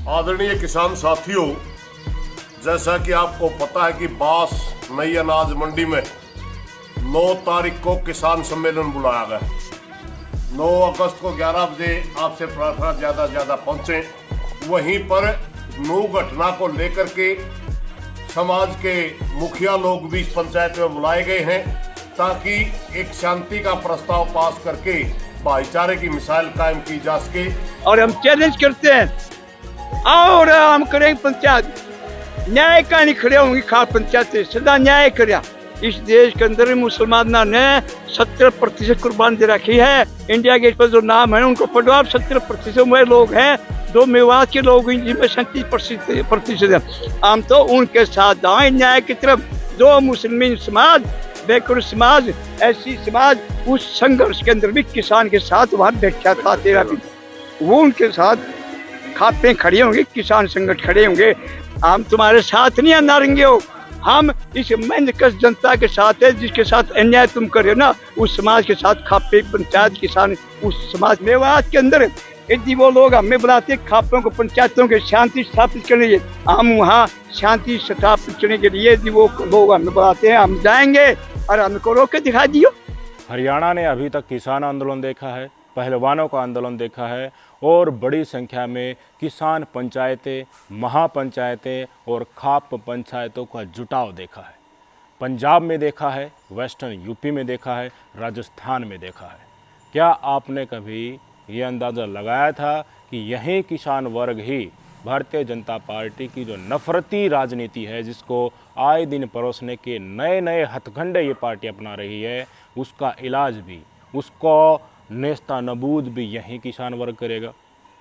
आदरणीय किसान साथियों, जैसा कि आपको पता है कि बास नई अनाज मंडी में 9 तारीख को किसान सम्मेलन बुलाया गया। 9 अगस्त को 11 बजे आपसे प्रार्थना ज़्यादा पहुँचे। वहीं पर नू घटना को लेकर के समाज के मुखिया लोग भी इस पंचायत में बुलाए गए हैं ताकि एक शांति का प्रस्ताव पास करके भाईचारे की मिसाल कायम की जा सके। और हम चैलेंज करते हैं, और हम करेंगे पंचायत न्याय का नहीं खड़े होंगे। खास पंचायत से सदा न्याय करिया। इस देश के अंदर मुसलमानों ने 70% कुर्बान दे रखी है। इंडिया गेट पर जो नाम है उनको पढ़ो आप। 70% में लोग हैं, 2 मेवात के लोग जिनमें 37% है। हम तो उनके साथ आए न्याय की तरफ। 2 मुस्लिम समाज, बैकवर्ड समाज, ऐसी समाज उस संघर्ष के अंदर भी किसान के साथ वहाँ बैठा था। तेरा भी वो उनके साथ खापे खड़े होंगे, किसान संगठन खड़े होंगे। हम तुम्हारे साथ नहीं नारेंगे हो, हम इस मेहनत जनता के साथ है जिसके साथ अन्याय तुम कर रहे हो ना, उस समाज के साथ। खापे पंचायत किसान उस समाज मेवात के अंदर यदि वो लोग हमें बुलाते खापों को, पंचायतों के शांति स्थापित करने के लिए, हम वहाँ शांति स्थापित करने के लिए यदि वो लोग हमें बुलाते हैं, हम जाएंगे और हमको रोक के दिखा दियो। हरियाणा ने अभी तक किसान आंदोलन देखा है, पहलवानों का आंदोलन देखा है और बड़ी संख्या में किसान पंचायतें, महापंचायतें और खाप पंचायतों का जुटाव देखा है। पंजाब में देखा है, वेस्टर्न यूपी में देखा है, राजस्थान में देखा है। क्या आपने कभी ये अंदाज़ा लगाया था कि यही किसान वर्ग ही भारतीय जनता पार्टी की जो नफरती राजनीति है, जिसको आए दिन परोसने के नए नए हथकंडे ये पार्टी अपना रही है, उसका इलाज भी, उसको नेस्ता नबूद भी यही किसान वर्ग करेगा।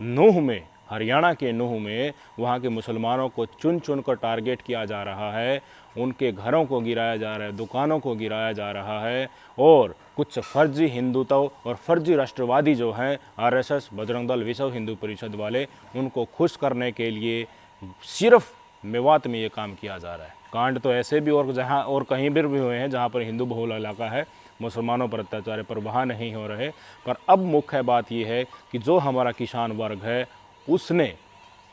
नूह में, हरियाणा के नूह में वहाँ के मुसलमानों को चुन चुन कर टारगेट किया जा रहा है, उनके घरों को गिराया जा रहा है, दुकानों को गिराया जा रहा है और कुछ फर्जी हिंदुत्व और फर्जी राष्ट्रवादी जो हैं आरएसएस, बजरंग दल, विश्व हिंदू परिषद वाले, उनको खुश करने के लिए सिर्फ मेवात में ये काम किया जा रहा है। कांड तो ऐसे भी और जहाँ और कहीं भी हुए हैं जहाँ पर हिंदू बहुल इलाका है, मुसलमानों पर अत्याचार पर वहाँ नहीं हो रहे। पर अब मुख्य बात यह है कि जो हमारा किसान वर्ग है उसने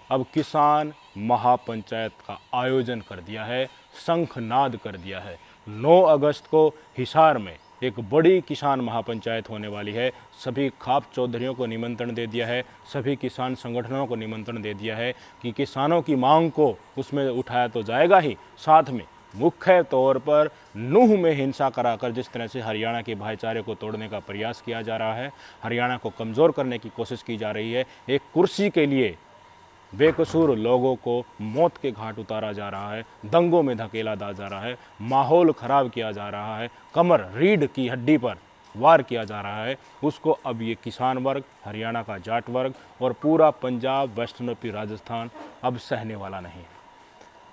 अब किसान महापंचायत का आयोजन कर दिया है, शंखनाद कर दिया है। 9 अगस्त को हिसार में एक बड़ी किसान महापंचायत होने वाली है। सभी खाप चौधरियों को निमंत्रण दे दिया है, सभी किसान संगठनों को निमंत्रण दे दिया है कि किसानों की मांग को उसमें उठाया तो जाएगा ही, साथ में मुख्य तौर पर नूह में हिंसा कराकर जिस तरह से हरियाणा के भाईचारे को तोड़ने का प्रयास किया जा रहा है, हरियाणा को कमज़ोर करने की कोशिश की जा रही है, एक कुर्सी के लिए बेकसूर लोगों को मौत के घाट उतारा जा रहा है, दंगों में धकेला जा रहा है, माहौल ख़राब किया जा रहा है, कमर रीढ़ की हड्डी पर वार किया जा रहा है, उसको अब ये किसान वर्ग, हरियाणा का जाट वर्ग और पूरा पंजाब, वेस्टर्न यूपी, राजस्थान अब सहने वाला नहीं है।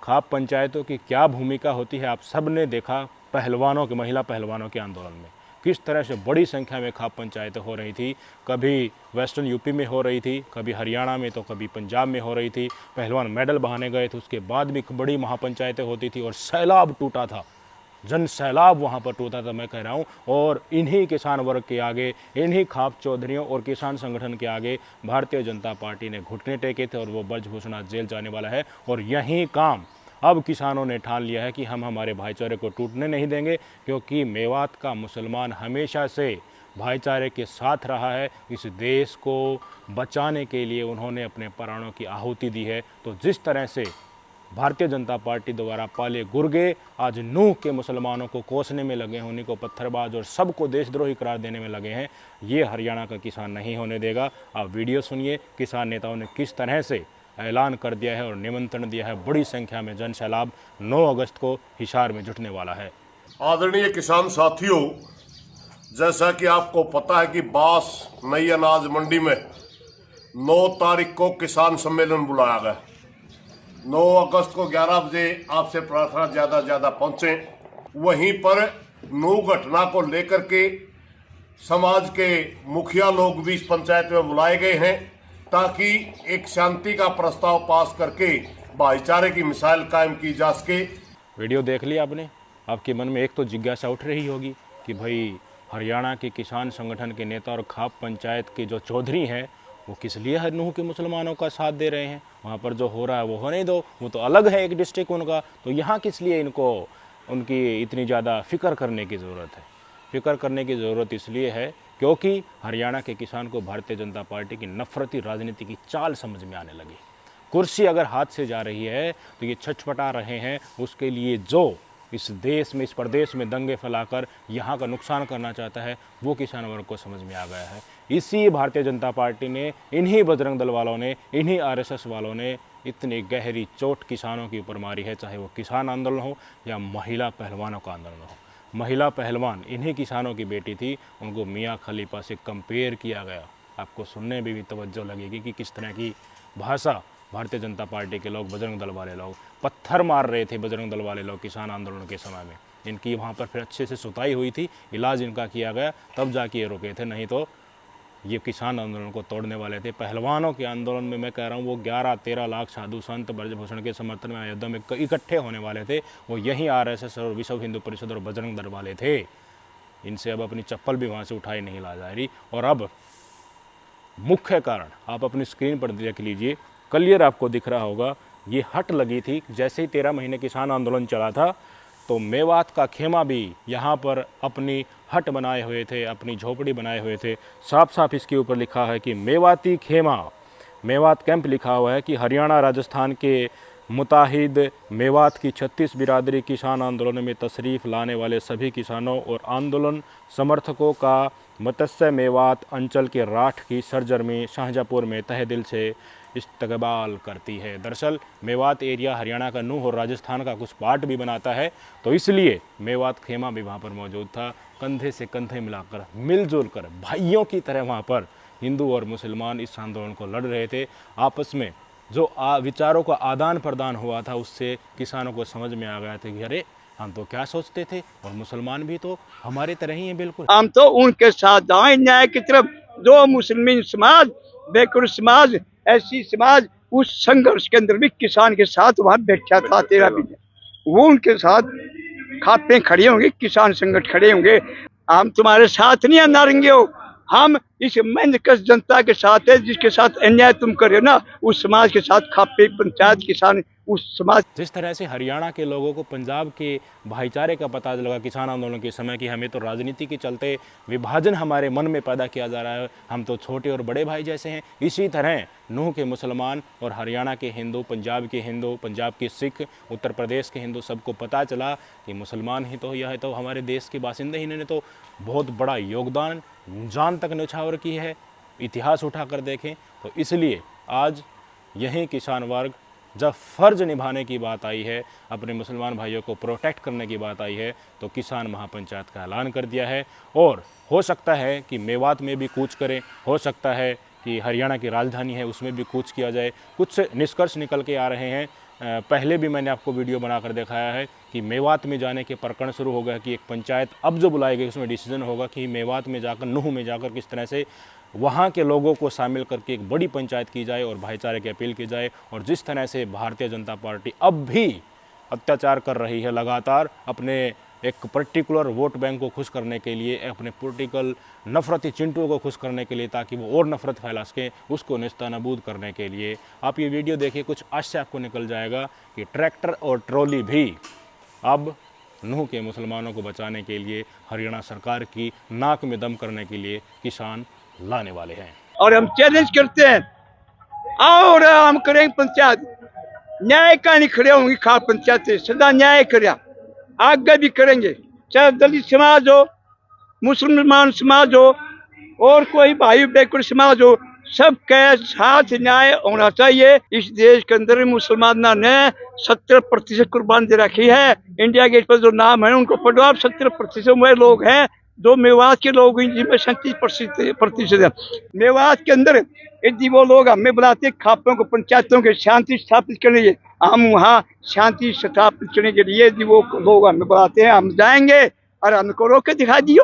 खाप पंचायतों की क्या भूमिका होती है आप सब ने देखा पहलवानों के, महिला पहलवानों के आंदोलन में किस तरह से बड़ी संख्या में खाप पंचायतें हो रही थी। कभी वेस्टर्न यूपी में हो रही थी, कभी हरियाणा में, तो कभी पंजाब में हो रही थी। पहलवान मेडल बहाने गए थे, उसके बाद भी बड़ी महापंचायतें होती थी और सैलाब टूटा था, जन सैलाब वहाँ पर टूटा था। मैं कह रहा हूँ, और इन्हीं किसान वर्ग के आगे, इन्हीं खाप चौधरियों और किसान संगठन के आगे भारतीय जनता पार्टी ने घुटने टेके थे और वो ब्रजभूषण आज जेल जाने वाला है। और यही काम अब किसानों ने ठान लिया है कि हम हमारे भाईचारे को टूटने नहीं देंगे, क्योंकि मेवात का मुसलमान हमेशा से भाईचारे के साथ रहा है। इस देश को बचाने के लिए उन्होंने अपने प्राणों की आहुति दी है। तो जिस तरह से भारतीय जनता पार्टी द्वारा पाले गुर्गे आज नूह के मुसलमानों को कोसने में लगे हैं, उन्हीं को पत्थरबाज और सबको देशद्रोही करार देने में लगे हैं, ये हरियाणा का किसान नहीं होने देगा। आप वीडियो सुनिए, किसान नेताओं ने किस तरह से ऐलान कर दिया है और निमंत्रण दिया है। बड़ी संख्या में जन सैलाब 9 अगस्त को हिसार में जुटने वाला है। आदरणीय किसान साथियों, जैसा कि आपको पता है कि बास नई अनाज मंडी में 9 तारीख को किसान सम्मेलन बुलाया गया। 9 अगस्त को 11 बजे आपसे प्रार्थना ज़्यादा पहुँचे। वहीं पर नू घटना को लेकर के समाज के मुखिया लोग भी इस पंचायत में बुलाए गए हैं ताकि एक शांति का प्रस्ताव पास करके भाईचारे की मिसाल कायम की जा सके। वीडियो देख लिया आपने, आपके मन में एक तो जिज्ञासा उठ रही होगी कि भाई हरियाणा के किसान संगठन के नेता और खाप पंचायत के जो चौधरी हैं वो किस लिए हर नूह के मुसलमानों का साथ दे रहे हैं? वहाँ पर जो हो रहा है वो होने दो, वो तो अलग है एक डिस्ट्रिक्ट उनका, तो यहाँ किस लिए इनको उनकी इतनी ज़्यादा फ़िक्र करने की ज़रूरत है? फ़िक्र करने की ज़रूरत इसलिए है क्योंकि हरियाणा के किसान को भारतीय जनता पार्टी की नफरती राजनीति की चाल समझ में आने लगी। कुर्सी अगर हाथ से जा रही है तो ये छटपटा रहे हैं उसके लिए जो इस देश में, इस प्रदेश में दंगे फैलाकर यहाँ का नुकसान करना चाहता है, वो किसान वर्ग को समझ में आ गया है। इसी भारतीय जनता पार्टी ने, इन्हीं बजरंग दल वालों ने, इन्हीं आरएसएस वालों ने इतनी गहरी चोट किसानों के ऊपर मारी है, चाहे वो किसान आंदोलन हो या महिला पहलवानों का आंदोलन हो। महिला पहलवान इन्हीं किसानों की बेटी थी, उनको मियाँ खलीफा से कंपेयर किया गया। आपको सुनने में भी तवज्जो लगेगी कि किस तरह की भाषा भारतीय जनता पार्टी के लोग, बजरंग दल वाले लोग पत्थर मार रहे थे। बजरंग दल वाले लोग किसान आंदोलन के समय में इनकी वहाँ पर फिर अच्छे से सुताई हुई थी, इलाज इनका किया गया, तब जाके ये रुके थे, नहीं तो ये किसान आंदोलन को तोड़ने वाले थे। पहलवानों के आंदोलन में मैं कह रहा हूँ वो 11-13 लाख साधु संत ब्रजभूषण के समर्थन में अयोध्या में इकट्ठे होने वाले थे, वो यही आरएसएस और विश्व हिंदू परिषद और बजरंग दल वाले थे। इनसे अब अपनी चप्पल भी वहाँ से उठाई नहीं ला जा रही। और अब मुख्य कारण आप अपनी स्क्रीन पर देख लीजिए, क्लियर आपको दिख रहा होगा, ये हट लगी थी। जैसे ही 13 महीने किसान आंदोलन चला था तो मेवात का खेमा भी यहाँ पर अपनी हट बनाए हुए थे, अपनी झोपड़ी बनाए हुए थे। साफ साफ इसके ऊपर लिखा है कि मेवाती खेमा, मेवात कैंप लिखा हुआ है कि हरियाणा राजस्थान के मुताहिद मेवात की 36 बिरादरी किसान आंदोलन में तशरीफ़ लाने वाले सभी किसानों और आंदोलन समर्थकों का मत्स्य मेवात अंचल के राठ की सरजमी शाहजहाँपुर में तहे दिल से इस्तकबाल करती है। दरअसल मेवात एरिया हरियाणा का नूह और राजस्थान का कुछ पार्ट भी बनाता है, तो इसलिए मेवात खेमा भी वहाँ पर मौजूद था। कंधे से कंधे मिलाकर, मिलजुल कर, भाइयों की तरह वहाँ पर हिंदू और मुसलमान इस आंदोलन को लड़ रहे थे। आपस में जो विचारों का आदान प्रदान हुआ था उससे किसानों को समझ में आ गया था कि अरे हम तो क्या सोचते थे, और मुसलमान भी तो हमारे तरह ही हैं बिल्कुल। हम तो उनके साथ जाएं न्याय की तरफ। जो मुस्लिम समाज, बेकुर समाज, ऐसी समाज उस संघर्ष के अंदर भी किसान के साथ वहां बैठा था 13 महीने, वो उनके साथ खापे खड़े होंगे, किसान संगठन खड़े होंगे। हम तुम्हारे साथ नहीं नारेंगे हो, हम इस मेहनत जनता के साथ है, जिसके साथ अन्याय तुम कर रहे हो ना, उस समाज के साथ खापे पंचायत किसान उस समाज। जिस तरह से हरियाणा के लोगों को पंजाब के भाईचारे का पता लगा किसान आंदोलन के समय कि हमें तो राजनीति के चलते विभाजन हमारे मन में पैदा किया जा रहा है, हम तो छोटे और बड़े भाई जैसे हैं, इसी तरह नूह के मुसलमान और हरियाणा के हिंदू, पंजाब के हिंदू, पंजाब के सिख, उत्तर प्रदेश के हिंदू, सबको पता चला कि मुसलमान ही तो, यह तो हमारे देश के बासिंदे ही, इन्होंने तो बहुत बड़ा योगदान, जान तक न्यौछावर की है। इतिहास उठाकर देखें तो इसलिए आज यही किसान वर्ग, जब फ़र्ज निभाने की बात आई है, अपने मुसलमान भाइयों को प्रोटेक्ट करने की बात आई है, तो किसान महापंचायत का ऐलान कर दिया है। और हो सकता है कि मेवात में भी कूच करें, हो सकता है कि हरियाणा की राजधानी है उसमें भी कूच किया जाए। कुछ निष्कर्ष निकल के आ रहे हैं। पहले भी मैंने आपको वीडियो बनाकर दिखाया है कि मेवात में जाने के प्रकरण शुरू हो गया कि एक पंचायत अब जो बुलाई गई उसमें डिसीजन होगा कि मेवात में जाकर, नूह में जाकर किस तरह से वहाँ के लोगों को शामिल करके एक बड़ी पंचायत की जाए और भाईचारे की अपील की जाए। और जिस तरह से भारतीय जनता पार्टी अब भी अत्याचार कर रही है लगातार, अपने एक पर्टिकुलर वोट बैंक को खुश करने के लिए, अपने पॉलिटिकल नफरती चिंटुओं को खुश करने के लिए, ताकि वो और नफरत फैला सकें, उसको नेस्तनाबूद करने के लिए। आप ये वीडियो देखिए, कुछ आश्चर्य आपको निकल जाएगा कि ट्रैक्टर और ट्रॉली भी अब नूह के मुसलमानों को बचाने के लिए, हरियाणा सरकार की नाक में दम करने के लिए किसान लाने वाले हैं। और हम चैलेंज करते हैं, आओ रे हम करेंगे पंचायत, न्याय का नहीं खड़े होंगे, खा पंचायत से सदा न्याय करें, आगे भी करेंगे। चाहे दलित समाज हो, मुसलमान समाज हो, और कोई भाई बेकुर समाज हो, सबके साथ न्याय होना चाहिए। इस देश के अंदर मुसलमानों ने 70% कुर्बान दे रखी है। इंडिया गेट पर जो नाम है उनको पढ़ो आप, 70% वह लोग हैं जो मेवात के लोग हैं, जिनमें 37% है। मेवात के अंदर यदि वो लोग हमें बुलाते खापों को, पंचायतों के शांति स्थापित करने के लिए, हम वहाँ शांति स्थापित करने के लिए यदि वो लोग हमें बुलाते हैं, हम जाएंगे और हमको रोक के दिखा दियो।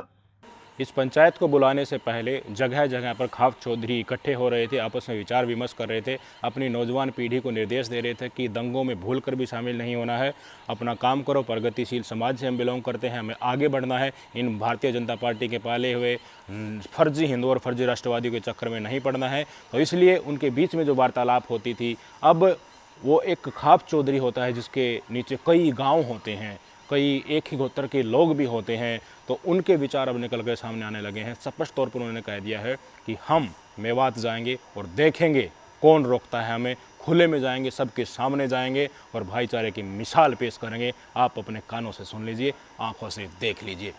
इस पंचायत को बुलाने से पहले जगह जगह पर खाप चौधरी इकट्ठे हो रहे थे, आपस में विचार विमर्श कर रहे थे, अपनी नौजवान पीढ़ी को निर्देश दे रहे थे कि दंगों में भूल कर भी शामिल नहीं होना है, अपना काम करो, प्रगतिशील समाज से हम बिलोंग करते हैं, हमें आगे बढ़ना है, इन भारतीय जनता पार्टी के पाले हुए फर्जी हिंदू और फर्जी राष्ट्रवादियों के चक्कर में नहीं पड़ना है। तो इसलिए उनके बीच में जो वार्तालाप होती थी, अब वो एक खाप चौधरी होता है जिसके नीचे कई गांव होते हैं, कई एक ही गोत्र के लोग भी होते हैं, तो उनके विचार अब निकल कर सामने आने लगे हैं। स्पष्ट तौर पर उन्होंने कह दिया है कि हम मेवात जाएंगे और देखेंगे कौन रोकता है हमें, खुले में जाएंगे, सबके सामने जाएंगे और भाईचारे की मिसाल पेश करेंगे। आप अपने कानों से सुन लीजिए, आंखों से देख लीजिए।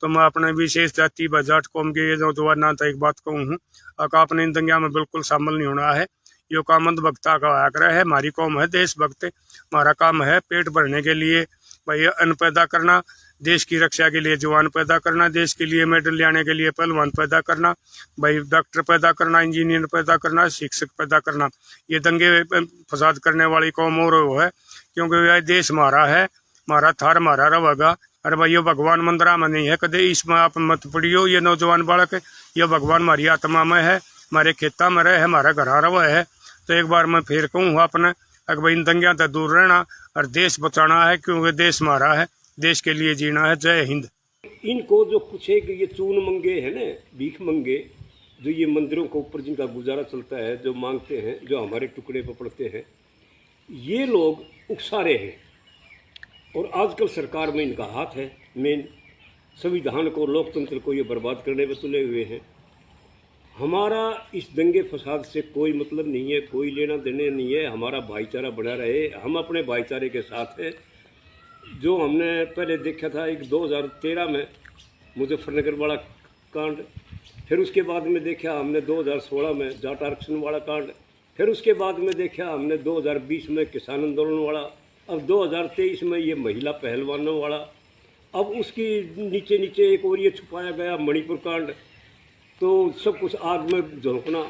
तो मैं अपने विशेष जाति व जाट कौम के ये नौजवान तो एक बात कहूँ हूँ, आपने इन दंगिया में बिल्कुल शामिल नहीं होना है। यो काम अंधभक्ता का आग्रह है। हमारी कौम है देशभक्त, हमारा काम है पेट भरने के लिए भाई अन्न पैदा करना, देश की रक्षा के लिए जवान पैदा करना, देश के लिए मेडल लाने के लिए पहलवान पैदा करना, भाई डॉक्टर पैदा करना, इंजीनियर पैदा करना, शिक्षक पैदा करना। ये दंगे फसाद करने वाली कौम और वो है, क्योंकि यह देश हमारा है, हमारा थार हमारा रहेगा। अरे भाई ये भगवान मंदिरा में नहीं है, कदे इसमें आप मत पढ़ियो। ये नौजवान बालक, ये भगवान हमारी आत्मा में है, हमारे खेता में रहे, हमारा घर रवा है। तो एक बार मैं फिर कहूँ अपने अगर भाई इन दंगिया से दूर रहना और देश बचाना है, क्योंकि देश हमारा है, देश के लिए जीना है। जय हिंद। इनको जो कुछ एक ये चून मंगे है ना, भीख मंगे, जो ये मंदिरों के ऊपर जिनका गुजारा चलता है, जो मांगते हैं, जो हमारे टुकड़े पर पड़ते हैं, ये लोग उकसारे हैं। और आजकल सरकार में इनका हाथ है। मेन संविधान को, लोकतंत्र को ये बर्बाद करने में तुले हुए हैं। हमारा इस दंगे फसाद से कोई मतलब नहीं है, कोई लेना देने नहीं है। हमारा भाईचारा बना रहे, हम अपने भाईचारे के साथ हैं। जो हमने पहले देखा था एक 2013 में मुजफ्फरनगर वाला कांड, फिर उसके बाद में देखा हमने 2016 में जाट आरक्षण वाला कांड, फिर उसके बाद में देखा हमने 2020 में किसान आंदोलन वाला, अब 2023 में ये महिला पहलवानों वाला, अब उसकी नीचे नीचे एक और ये छुपाया गया मणिपुर कांड। तो सब कुछ आग में झोंकना,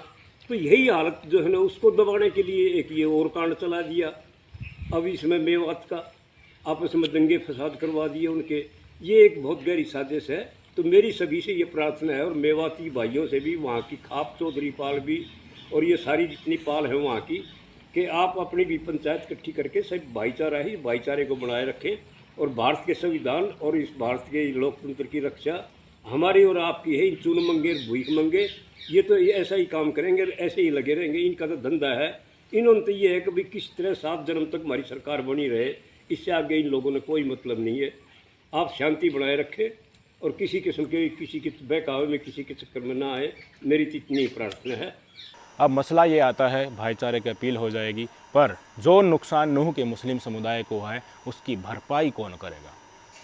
तो यही हालत जो है ना, उसको दबाने के लिए एक ये और कांड चला दिया। अब इसमें मेवात का आपस में दंगे फसाद करवा दिए उनके। ये एक बहुत गहरी साजिश है। तो मेरी सभी से ये प्रार्थना है, और मेवाती भाइयों से भी, वहाँ की खाप चौधरी पाल भी, और ये सारी जितनी पाल है वहाँ की, कि आप अपनी भी पंचायत इकट्ठी करके सब भाईचारा ही भाईचारे को बनाए रखें। और भारत के संविधान और इस भारत के लोकतंत्र की रक्षा हमारी और आपकी है। इन चून मंगे भूख मंगे ये तो ऐसा ही काम करेंगे, ऐसे ही लगे रहेंगे। इनका तो धंधा है। इन्होंने तो ये है कि भाई किस तरह 7 जन्म तक हमारी सरकार बनी रहे, इससे आगे इन लोगों ने कोई मतलब नहीं है। आप शांति बनाए रखें और किसी किस्म के किसी के बहकावे में किसी के चक्कर में ना आए, मेरी तो इतनी प्रार्थना है। अब मसला ये आता है, भाईचारे की अपील हो जाएगी, पर जो नुकसान नूह के मुस्लिम समुदाय को है उसकी भरपाई कौन करेगा?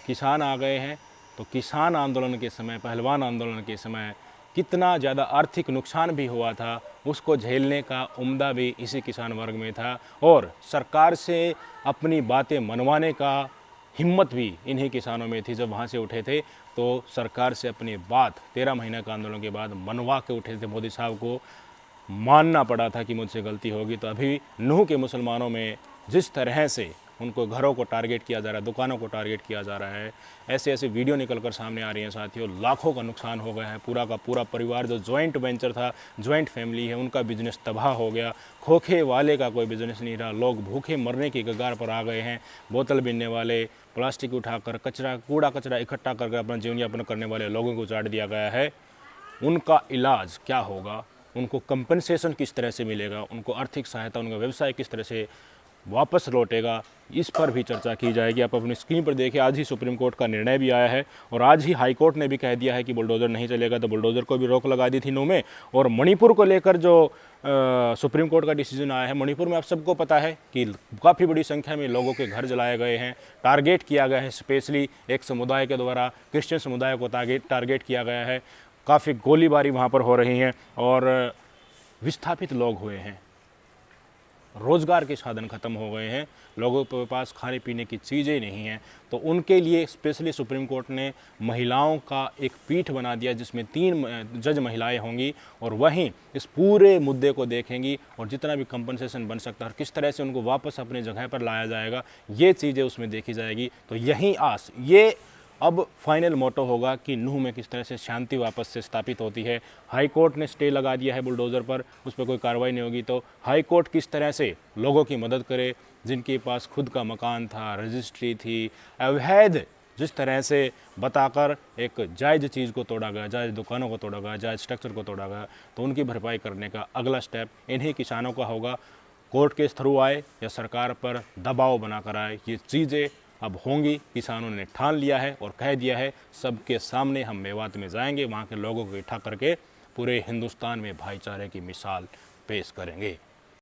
किसान आ गए हैं, तो किसान आंदोलन के समय, पहलवान आंदोलन के समय कितना ज़्यादा आर्थिक नुकसान भी हुआ था, उसको झेलने का उम्दा भी इसी किसान वर्ग में था। और सरकार से अपनी बातें मनवाने का हिम्मत भी इन्हीं किसानों में थी। जब वहाँ से उठे थे तो सरकार से अपनी बात 13 महीने का आंदोलन के बाद मनवा के उठे थे। मोदी साहब को मानना पड़ा था कि मुझसे गलती होगी। तो अभी नूह के मुसलमानों में जिस तरह से उनको घरों को टारगेट किया जा रहा है, दुकानों को टारगेट किया जा रहा है, ऐसे ऐसे वीडियो निकल कर सामने आ रही हैं साथियों। लाखों का नुकसान हो गया है। पूरा का पूरा परिवार जो जॉइंट वेंचर था, जॉइंट फैमिली है, उनका बिजनेस तबाह हो गया। खोखे वाले का कोई बिजनेस नहीं रहा। लोग भूखे मरने की कगार पर आ गए हैं। बोतल बीनने वाले, प्लास्टिक उठाकर कूड़ा कचरा इकट्ठा करके अपना जीवन यापन करने वाले लोगों को चाट दिया गया है। उनका इलाज क्या होगा, उनको कंपनसेशन किस तरह से मिलेगा, उनको आर्थिक सहायता, उनका व्यवसाय किस तरह से वापस लौटेगा, इस पर भी चर्चा की जाएगी। आप अपनी स्क्रीन पर देखिए, आज ही सुप्रीम कोर्ट का निर्णय भी आया है और आज ही हाई कोर्ट ने भी कह दिया है कि बुलडोज़र नहीं चलेगा। तो बुलडोज़र को भी रोक लगा दी थी नूह में। और मणिपुर को लेकर जो सुप्रीम कोर्ट का डिसीजन आया है, मणिपुर में आप सबको पता है कि काफ़ी बड़ी संख्या में लोगों के घर जलाए गए हैं, टारगेट किया गया है। स्पेशली एक समुदाय के द्वारा क्रिश्चियन समुदाय को टारगेट किया गया है। काफ़ी गोलीबारी वहाँ पर हो रही हैं और विस्थापित लोग हुए हैं। रोज़गार के साधन ख़त्म हो गए हैं, लोगों के पास खाने पीने की चीज़ें नहीं हैं। तो उनके लिए स्पेशली सुप्रीम कोर्ट ने महिलाओं का एक पीठ बना दिया जिसमें 3 जज महिलाएं होंगी और वहीं इस पूरे मुद्दे को देखेंगी और जितना भी कंपनसेशन बन सकता है और किस तरह से उनको वापस अपने जगह पर लाया जाएगा, ये चीज़ें उसमें देखी जाएगी। तो यही आस, ये अब फाइनल मोटो होगा कि नूह में किस तरह से शांति वापस से स्थापित होती है। हाई कोर्ट ने स्टे लगा दिया है बुलडोज़र पर, उस पर कोई कार्रवाई नहीं होगी, तो हाई कोर्ट किस तरह से लोगों की मदद करे जिनके पास खुद का मकान था, रजिस्ट्री थी, अवैध जिस तरह से बताकर एक जायज़ चीज़ को तोड़ा गया, जायज़ दुकानों को तोड़ा गया, जायज़ स्ट्रक्चर को तोड़ा गया, तो उनकी भरपाई करने का अगला स्टेप इन्हीं किसानों का होगा। कोर्ट के थ्रू आए या सरकार पर दबाव बनाकर आए, ये चीज़ें अब होंगी। किसानों ने ठान लिया है और कह दिया है सबके सामने हम मेवात में जाएंगे, वहाँ के लोगों को इकट्ठा करके पूरे हिंदुस्तान में भाईचारे की मिसाल पेश करेंगे।